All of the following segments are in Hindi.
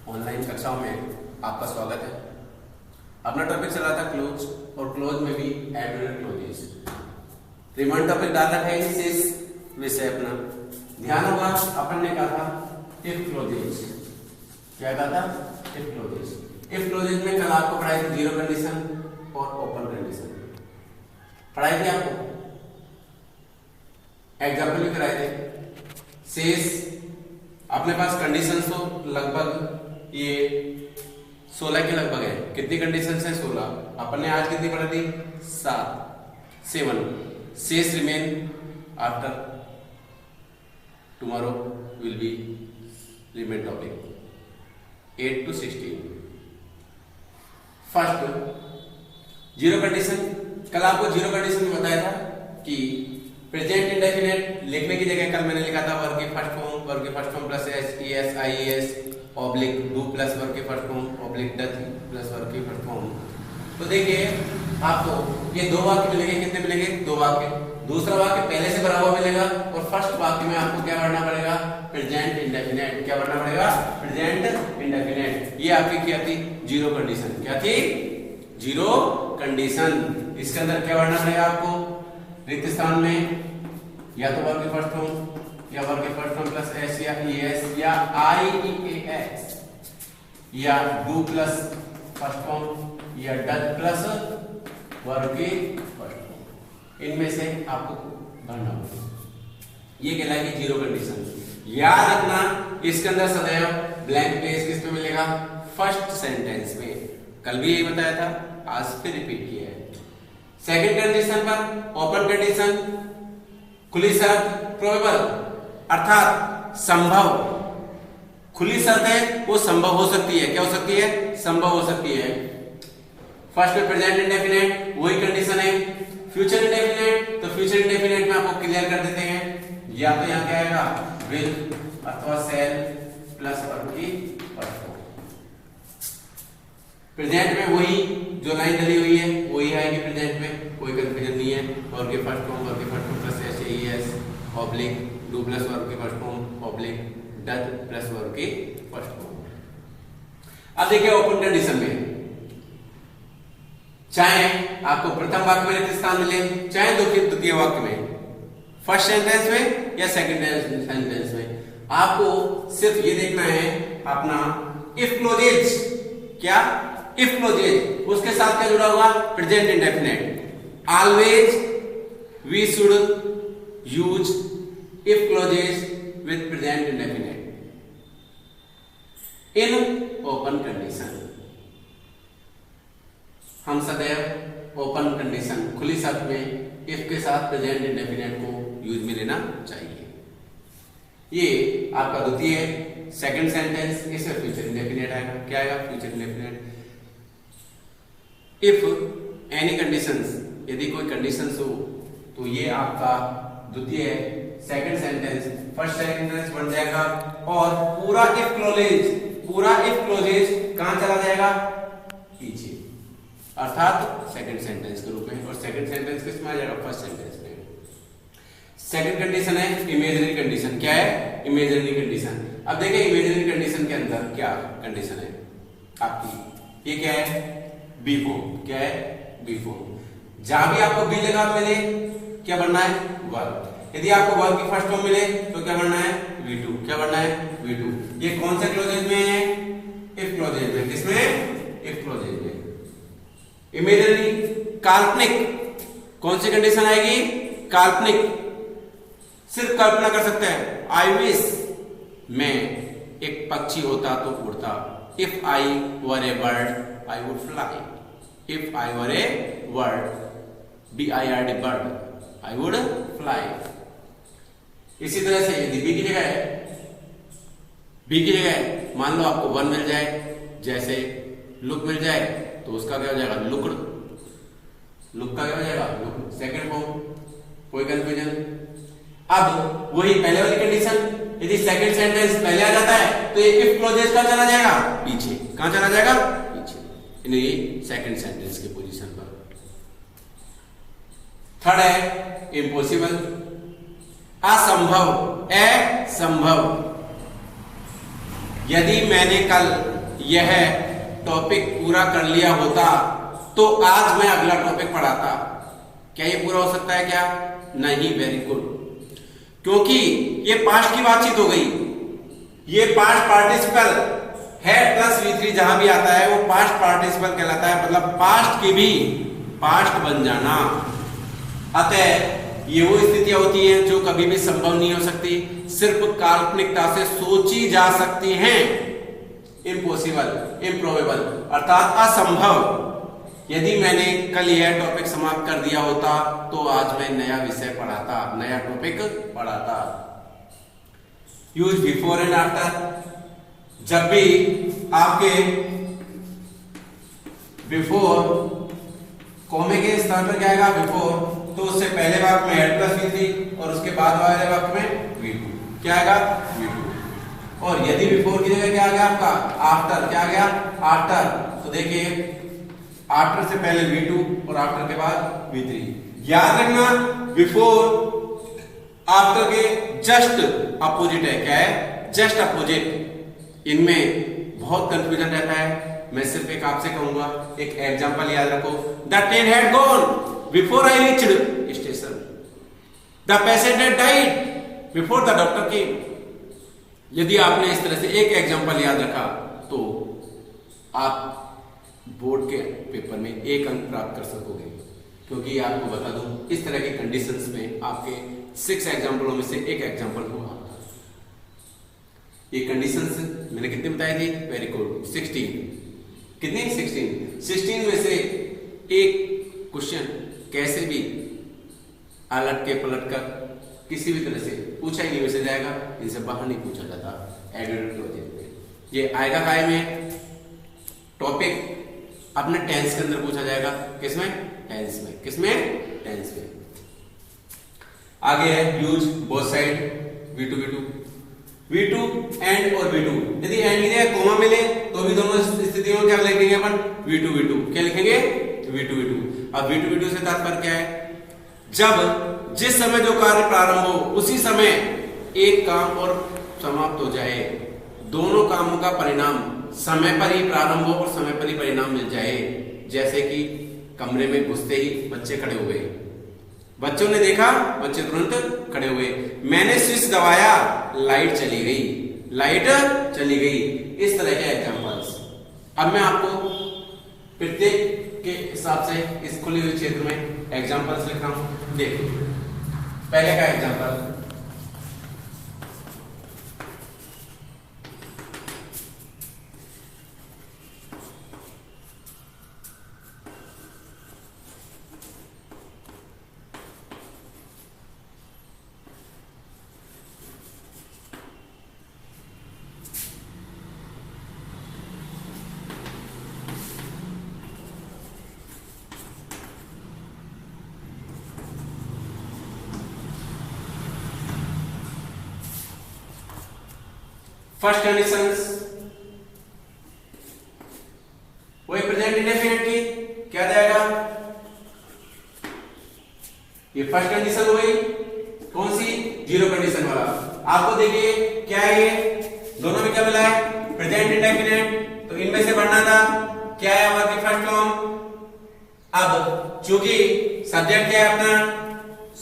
ऑनलाइन कक्षाओं में आपका स्वागत है। अपना टॉपिक चल रहा था क्लोज, और क्लोज में भी एब्सोल्यूट क्लोजेस। रिमांड टॉपिक डाल रखा है शेष विषय अपना। ध्यान होगा अपन ने कहा था इफ क्लोजेस। क्या कहा था? If closes. इफ क्लोजेस में कल आपको पढ़ाई थी जीरो कंडीशन और ओपन कंडीशन पढ़ाई थी आपको, एग्जाम्पल भी कराए थे। शेष अपने पास कंडीशन तो लगभग ये 16 के लगभग है। कितनी कंडीशन है? 16। अपन ने आज कितनी पढ़ी थी? 7। शेष remain after tomorrow will be remain topic 8 to 16। First zero condition. कल आपको जीरो कंडीशन में बताया था कि प्रेजेंट इंडेफिनेट लिखने की जगह कल मैंने लिखा था वर्ब की first form plus S is oblique do plus verb की first form oblique does plus verb की फर्स्ट फॉर्म। तो देखिए आपको ये दो वाक्य मिलेंगे। कितने मिलेंगे? दो वाक्य। दूसरा वाक्य पहले से भरा हुआ मिलेगा और फर्स्ट वाक्य में आपको क्या भरना पड़ेगा? Present indefinite. क्या भरना पड़ेगा? Present indefinite. ये आपकी क्या थी? Zero condition. क्या थी? Zero condition. इसके अंदर क्या भरना पड़ेगा आपको? रिक्त स्थान में या तो वर्ब की फर्स्ट फॉर्म या वर्ब की फर्स्ट फॉर्म प्लस एस या ईएस या आईईएएस या डू प्लस फर्स्ट फॉर्म या डज प्लस वर्ब की फर्स्ट फॉर्म। इनमें से आपको भरना होगा। ये कहलाएगी जीरो कंडीशन। याद रखना इसके अंदर सदैव ब्लैंक प्लेस किस पे मिलेगा? फर्स्ट सेंटेंस में। कल भी यही बताया था, आज फिर रिपीट किया है। सेकंड कंडीशन पर ओपन कंडीशन, खुली शर्त प्रोबेबल अर्थात संभव। खुली शर्त है वो संभव हो सकती है। क्या हो सकती है? संभव हो सकती है। फर्स्ट में प्रेजेंट इंडेफिनेट वही कंडीशन है। फ्यूचर इंडेफिनेट, तो फ्यूचर इंडेफिनेट में आपको क्लियर कर देते हैं। या तो यहां क्या आएगा? विल अथवा शैल प्लस वर्ब की फर्स्ट फॉर्म। प्रेजेंट में वही जो लाइन डली हुई है वही आएगी प्रेजेंट में, कोई कंफ्यूजन नहीं है। वर्ब की first form plus S oblique do plus verb की first form oblique does plus verb की फर्स्ट फॉर्म। अब देखिए ओपन कंडीशन में चाहे आपको प्रथम वाक्य में रिक्त स्थान मिले, चाहे द्वितीय वाक्य में, फर्स्ट सेंटेंस में या सेकंड सेंटेंस में, आपको सिर्फ ये देखना है अपना इफ क्लोजेज। क्या? If clauses. उसके साथ क्या जुड़ा हुआ? Present indefinite. Always we should use if clauses with present indefinite in open condition. हम सदैव ओपन कंडीशन खुली शर्त में इफ के साथ प्रेजेंट इंडेफिनेट को यूज में लेना चाहिए। ये आपका द्वितीय सेकंड सेंटेंस, इसमें फ्यूचर इंडेफिनेट आएगा। क्या आएगा? Future indefinite. If any conditions, यदि कोई कंडीशंस हो तो ये आपका द्वितीय सेकंड सेंटेंस फर्स्ट सेंटेंस बन जाएगा और पूरा इफ क्लोजेज कहां चला जाएगा? पीछे, अर्थात सेकंड सेंटेंस के रूप में। और सेकंड सेंटेंस किस में आ जाएगा? फर्स्ट सेंटेंस में। सेकंड कंडीशन है इमेजिनरी कंडीशन। क्या है? Imaginary condition. अब देखिए इमेजिनरी कंडीशन के अंदर क्या कंडीशन है आपकी? ये क्या है? B form. क्या है? B form. जहां भी आपको बी लगा मिले क्या बनना है? वर्ब। यदि आपको वर्ब की फर्स्ट फॉर्म मिले तो क्या बनना है? V2। क्या बनना है? V2। ये कौन से क्लोजेज में है? इफ क्लोजेज में। किसमें? इफ क्लोजेज में। इमेजिनरी काल्पनिक कौन सी कंडीशन आएगी? काल्पनिक। सिर्फ कल्पना कर सकते हैं। आई विश मैं एक पक्षी होता तो उड़ता। If I were A bird I would fly. If I were a bird, B-I-R-D bird, I would fly. इसी तरह से यदि बी की जगह मान लो आपको वन मिल जाए, जैसे लुक मिल जाए तो उसका क्या हो जाएगा? लुक का क्या हो जाएगा? लुक। Second form. कोई कंफ्यूजन? अब वही पहले वाली कंडीशन, यदि सेकंड सेंटेंस पहले आ जाता है तो ये इफ क्लोजेज कहां चला जाएगा? पीछे। कहां चला जाएगा? नहीं, सेकंड सेंटेंस की पोजीशन पर। थर्ड है इम्पॉसिबल, असंभव। यदि मैंने कल यह टॉपिक पूरा कर लिया होता तो आज मैं अगला टॉपिक पढ़ाता। क्या ये पूरा हो सकता है क्या? नहीं। वेरी गुड, क्योंकि ये पास्ट की बातचीत हो गई। ये पास्ट पार्टिसिपल है प्लस V3 जहां भी आता है वो पास्ट पार्टिसिपल कहलाता है, मतलब पास्ट की भी पास्ट बन जाना। अतः ये वो स्थितियां होती हैं जो कभी भी संभव नहीं हो सकती, सिर्फ काल्पनिकता से सोची जा सकती हैं। इम्पॉसिबल, इम्प्रोबेबल अर्थात असंभव। यदि मैंने कल यह टॉपिक समाप्त कर दिया होता तो आज मैं नया विषय पढ़ाता, नया टॉपिक पढ़ाता। Use before and after. जब भी आपके बिफोर कॉमे के स्थान पर क्या आएगा? बिफोर, तो उससे पहले वाक्य में हेड प्लस V3 और उसके बाद वाले वाक्य में V2। क्या आएगा? V2। और यदि बिफोर की जगह क्या आ गया आपका? आफ्टर। क्या आ गया? आफ्टर। तो देखिए आफ्टर से पहले V2 और आफ्टर के बाद V3। याद रखना बिफोर आफ्टर के जस्ट अपोजिट है। क्या है? Just opposite. इनमें बहुत कंफ्यूजन रहता है। मैं सिर्फ एक आपसे कहूंगा, एक एग्जांपल याद रखो। The train had gone before I reached station. The patient had died before the doctor केम। यदि आपने इस तरह से एक एग्जांपल याद रखा तो आप बोर्ड के पेपर में 1 अंक प्राप्त कर सकोगे, क्योंकि आपको बता दूं इस तरह की कंडीशंस में आपके 6 एग्जांपलों में से एक एग्जांपल हुआ। ये कंडीशंस मैंने कितने बताए थे? Very good, 16। कितने? 16 में से एक क्वेश्चन कैसे भी अलट के पलट कर किसी भी तरह से पूछा ही नहीं वैसे जाएगा, इनसे बाहर नहीं पूछा जाता एग्रीगेट प्रोजेक्ट में। ये आएगा काय में? टॉपिक अपने टेंस के अंदर पूछा जाएगा। किसमें? टेंस में। किसमें? टेंस में। आगे है use both side V2 and और V2। यदि एंड की जगह कोमा मिले तो भी दोनों स्थितियों में क्या लिखेंगे अपन? V2। क्या लिखेंगे? V2। अब V2 से तात्पर्य क्या है? जब जिस समय जो कार्य प्रारंभ हो उसी समय एक काम और समाप्त हो जाए, दोनों कामों का परिणाम समय पर ही प्रारंभ हो और समय पर ही परिणाम मिल जाए। जैसे कि कमरे में घुसते ही बच्चे खड़े हो गए, बच्चों ने देखा, बच्चे तुरंत खड़े हुए। मैंने स्विच दबाया, लाइट चली गई, लाइट चली गई। इस तरह के एग्जांपल्स। अब मैं आपको प्रत्येक के हिसाब से इस खुले हुए क्षेत्र में एग्जांपल्स लिख रहा हूं। देखिए पहले का एग्जांपल, फर्स्ट कंडीशंस वही प्रेजेंट इंडेफिनिट की क्या जाएगा? ये फर्स्ट कंडीशन हुई कौन सी? जीरो कंडीशन वाला। आपको देखिए क्या है, ये दोनों में क्या मिला है? Present indefinite. तो इनमें से बढ़ना था क्या है? हमारी फर्स्ट फॉर्म। अब चूंकि सब्जेक्ट क्या है अपना?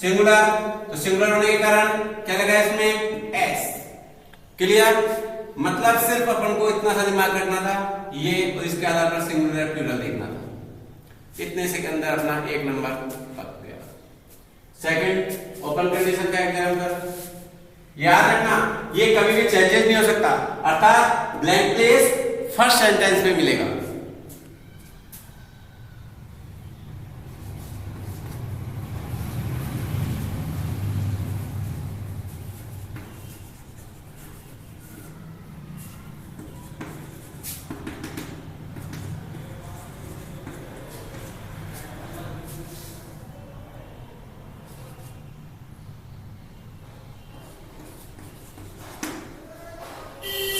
सिंगुलर, तो सिंगुलर होने के कारण क्या लगा इसमें? एस। क्लियर? मतलब सिर्फ अपन को इतना सा दिमाग रखना था, ये और इसके आधार पर सिंगुलर प्लूरल देखना था। इतने से के अंदर अपना 1 नंबर पक गया। सेकंड ओपन कंडीशन का एग्जांपल याद रखना, ये कभी भी चेंजेस नहीं हो सकता, अर्थात ब्लैंक प्लेस फर्स्ट सेंटेंस में मिलेगा।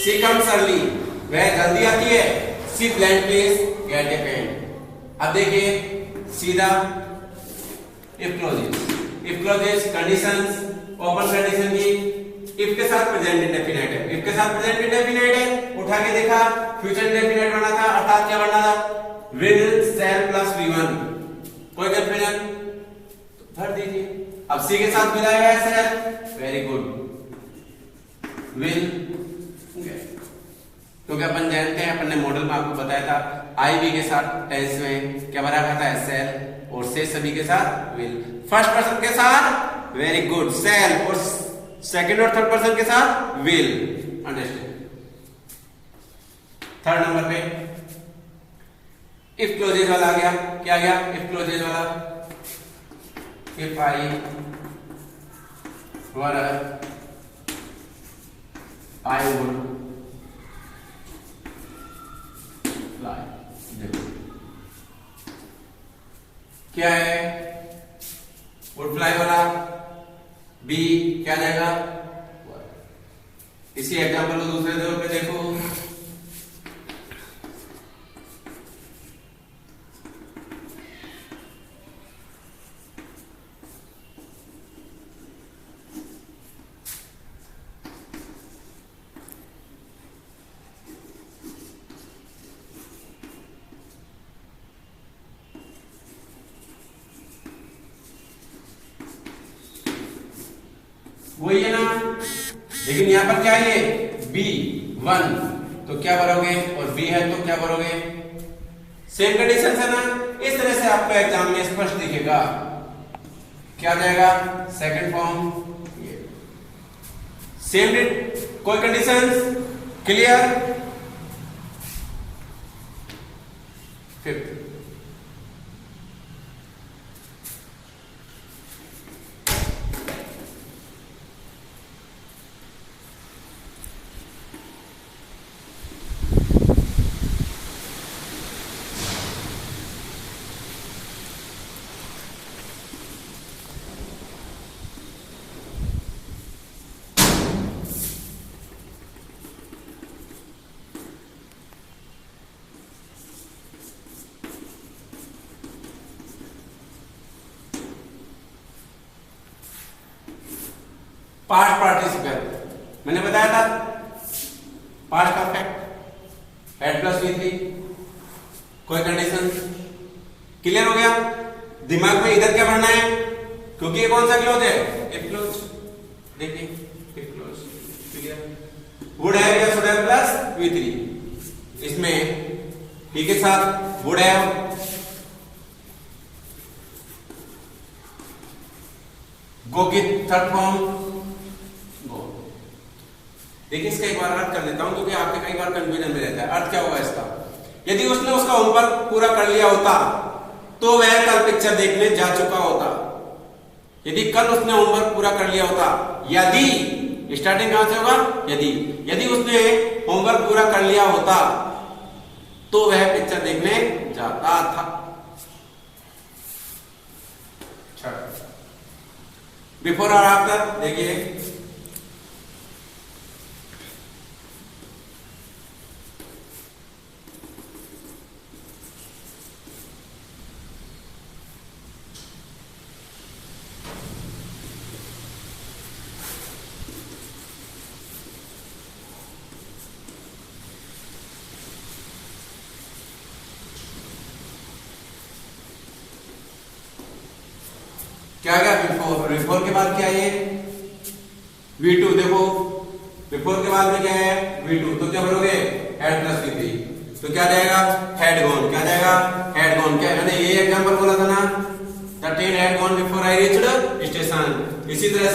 She comes early, वह जल्दी आती है। She blank place get a pen। अब देखिए सीधा if clauses conditions, open condition की इफ के साथ प्रेजेंट इंडेफिनिट है, इफ के साथ प्रेजेंट इंडेफिनिट है, उठा के देखा फ्यूचर इंडेफिनिट बना था, अर्थात क्या बनना था, विल शैल प्लस V1। कोई कंफ्यूजन? भर दीजिए। अब सी के साथ मिलाया है शैल, वेरी गुड, विल, क्योंकि अपन जानते हैं, अपन ने मॉडल में आपको बताया था आई बी के साथ टेंस में क्या बना था, शैल, और से सभी के साथ विल। फर्स्ट पर्सन के साथ वेरी गुड शैल, और सेकंड और थर्ड पर्सन के साथ विल। अंडरस्टैंड? थर्ड नंबर पे इफ क्लोजेज वाला आ गया। क्या आ गया? इफ क्लोजेज वाला। If I were I would fly. देखो क्या है, वुड फ्लाई वाला बी क्या जाएगा, इसी एग्जांपल को दूसरे तौर पे देखो। वही है ना, लेकिन यहां पर क्या है, B1, तो क्या भरोगे, और B है तो क्या भरोगे, सेम कंडीशन है ना। इस तरह से आपको एग्जाम में स्पष्ट दिखेगा। क्या जाएगा, सेकंड फॉर्म, सेम कोई conditions clear. Fifth, past participle मैंने बताया था, past perfect head plus V3, कोई कंडीशन क्लियर हो गया। दिमाग में इधर क्या पढ़ना है, क्योंकि ये कौन सा क्लोज है, इफ क्लोज। देखिए if close clear, would have या शुड हैव प्लस V3, इसमें ही के साथ वुड हैव, गो की थर्ड फॉर्म गो। देखिए इसका एक बार अर्थ कर देता हूं, क्योंकि आपके कई बार कंफ्यूजन में रहता है। अर्थ क्या होगा इसका, यदि उसने उसका होमवर्क पूरा कर लिया होता तो वह कल पिक्चर देखने जा चुका होता। यदि कल उसने होमवर्क पूरा कर लिया होता, यदि, स्टार्टिंग कहां से होगा, यदि उसने होमवर्क पूरा कर लिया होता तो वह पिक्चर देखने जाता था। बिफोर और आफ्टर देखिए, क्या गया बिफोर, बिफोर के बाद क्या है V2। देखो बिफोर के बाद में क्या है V2, तो क्या भरोगे, हेड प्लस V3, तो क्या जाएगा, हेड गॉन। क्या जाएगा, हेड गॉन। क्या मैंने ये एग्जांपल बोला था ना, the train had gone before I reached station. इसी तरह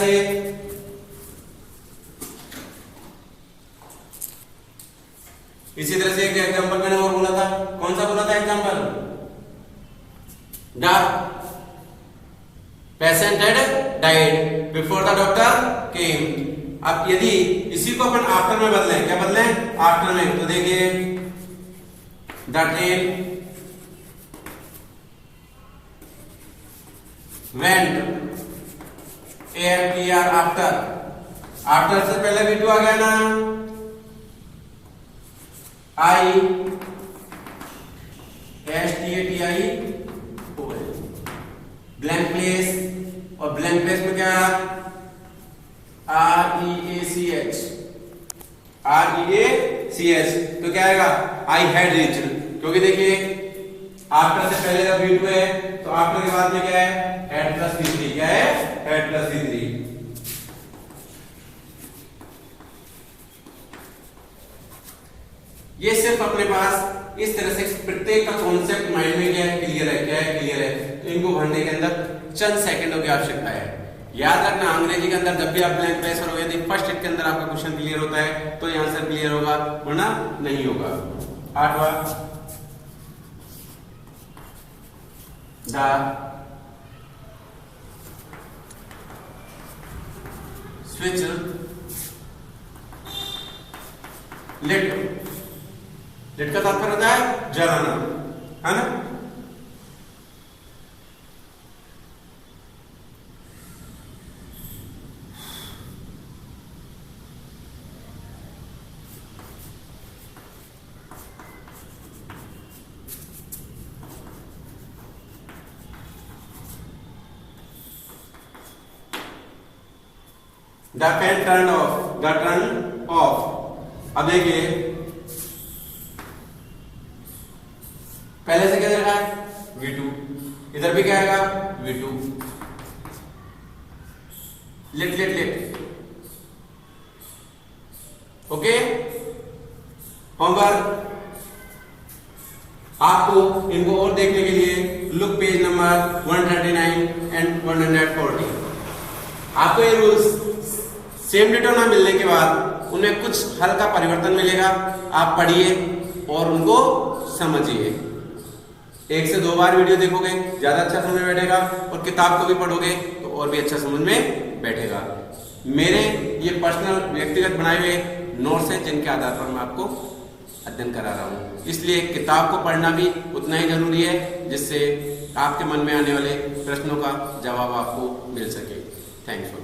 से एक एग्जांपल मैंने और बोला था, कौन सा बोला था example, the patient had died before the doctor came। अब यदि इसी को अपन आफ्टर में बदलें, क्या बदलें, आफ्टर में, तो देखिए the train went, AFTR after, after से पहले V2 आ गया ना, I STATI ब्लैंक प्लेस, और ब्लैंक प्लेस में क्या REACH, REACH, तो क्या आएगा आई हैड रीच्ड, क्योंकि देखिए आफ्टर से पहले जब V2 है तो आफ्टर के बाद में क्या है हैड प्लस V3, क्या है हैड प्लस V3। ये सिर्फ अपने पास इस तरह से प्रत्येक का कॉन्सेप्ट माइंड में क्या है क्लियर है, क्या है क्लियर है, तो इनको भरने के अंदर चंद सेकंडों की आवश्यकता है। याद रखना अंग्रेजी के अंदर जब भी आप ब्लैंक प्लेस करोगे यदि फर्स्ट हिट के अंदर आपका क्वेश्चन क्लियर होता है तो ये आंसर क्लियर होगा, वरना नहीं होगा। 8वां द स्विच लिट, लिट का तात्पर्य होता है जलाना, है ना। The fan turn off, the turn off. अब देखिए पहले से क्या देखा है V2, इधर भी क्या आएगा V2, lit lit lit. Okay, homework आपको इनको और देखने के लिए लुक पेज नंबर 139 एंड 140। आपको ये रूल्स सेम डिटो ना मिलने के बाद उनमें कुछ हल्का परिवर्तन मिलेगा, आप पढ़िए और उनको समझिए। 1 से 2 बार वीडियो देखोगे ज्यादा अच्छा समझ में बैठेगा, और किताब को भी पढ़ोगे तो और भी अच्छा समझ में बैठेगा। मेरे ये पर्सनल व्यक्तिगत बनाए हुए नोट्स हैं जिनके आधार पर मैं आपको अध्ययन करा रहा हूँ, इसलिए किताब को पढ़ना भी उतना ही जरूरी है जिससे आपके मन में आने वाले प्रश्नों का जवाब आपको मिल सके। Thanks for